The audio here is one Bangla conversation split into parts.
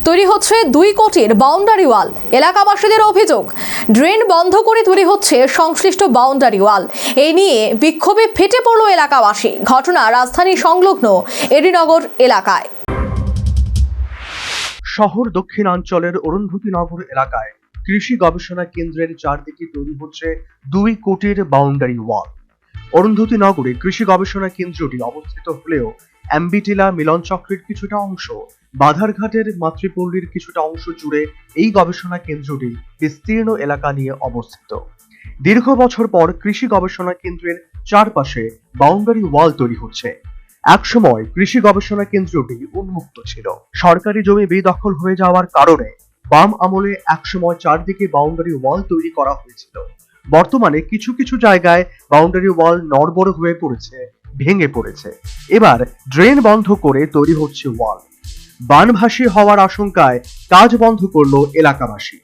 তৈরি হচ্ছে 2 কোটির বাউন্ডারি ওয়াল। এলাকাবাসীদের অভিযোগ, ড্রেন বন্ধ করে তৈরি হচ্ছে সংশ্লিষ্ট বাউন্ডারি ওয়াল। এই নিয়ে বিক্ষোভে ফেটে পড়ল এলাকাবাসী। ঘটনা রাজধানী সংলগ্ন এডিনগর এলাকায়। শহর দক্ষিণাঞ্চলের অরুন্ধতিনগর এলাকায় কৃষি গবেষণা কেন্দ্রের চারদিকে তৈরি হচ্ছে 2 কোটির বাউন্ডারি ওয়াল। অরুন্ধতিনগরে কৃষি গবেষণা কেন্দ্রটি অবস্থিত হলেও অ্যাম্বিটিলা মিলনচক্রের কিছুটা অংশ, বাধারঘাটের মাতৃপল্লীর কিছুটা অংশ জুড়ে এই গবেষণা কেন্দ্রটি বিস্তীর্ণ এলাকা নিয়ে অবস্থিত। দীর্ঘ বছর পর কৃষি গবেষণা কেন্দ্রের চারপাশে বাউন্ডারি ওয়াল তৈরি হচ্ছে। একসময় কৃষি গবেষণা কেন্দ্রটি উন্মুক্ত ছিল। সরকারি জমি বেদখল হয়ে যাওয়ার কারণে বাম আমলে একসময় চারদিকে বাউন্ডারি ওয়াল তৈরি করা হয়েছিল। বর্তমানে কিছু কিছু জায়গায় বাউন্ডারি ওয়াল নড়বড় হয়ে পড়েছে, ভেঙে পড়েছে। এবার ড্রেন বন্ধ করে তৈরি হচ্ছে ওয়াল। বানভাসী হওয়ার আশঙ্কায় কাজ বন্ধ করলো এলাকাবাসী।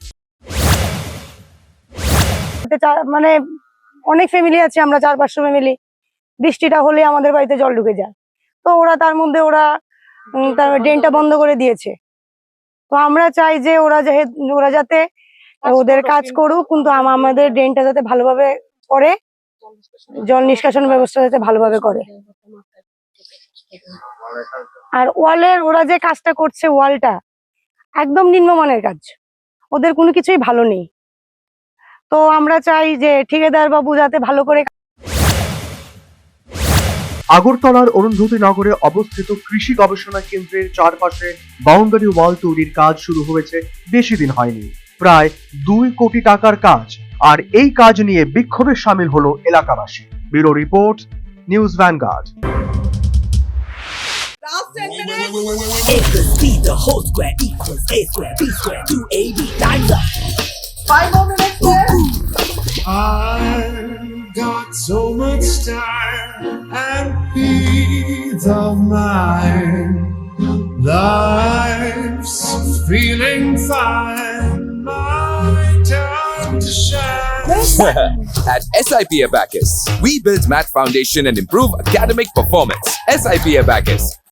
মানে অনেক ফ্যামিলি আছে, আমরা 4-500 ফ্যামিলি। বৃষ্টিটা হলে আমাদের বাড়িতে জল ঢুকে যায়, তো ওরা তার মধ্যে ড্রেনটা বন্ধ করে দিয়েছে। তো আমরা চাই যে ওরা যাতে ওদের কাজ করুক, কিন্তু আমাদের ড্রেনটা যাতে ভালোভাবে করে, জল নিষ্কাশন ব্যবস্থা যাতে ভালোভাবে করে। আর ওরা যে কাজটা করছে, ওয়ালটা একদম নিম্নমানের কাজ, ওদের কোনো কিছুই ভালো নেই। তো আমরা চাই যে ঠিকাদার বাবু যাতে ভালো করে। আগরতলার অরুন্ধতিনগরে অবস্থিত কৃষি গবেষণা কেন্দ্রের চারপাশে বাউন্ডারি ওয়াল তৈরির কাজ শুরু হয়েছে বেশি দিন হয়নি, প্রায় 2 কোটি টাকার কাজ। আর এই কাজ নিয়ে বিক্ষোভে শামিল হলো এলাকাবাসী। Bureau report, news vanguard. Last 10 minutes. A plus B, the whole square equals A square, B square, 2AB, time's up. 5 more minutes there. I've got so much time and peace of mind. Life's feeling fine. My time to shine. At SIP Abacus, we build math foundation and improve academic performance. SIP Abacus,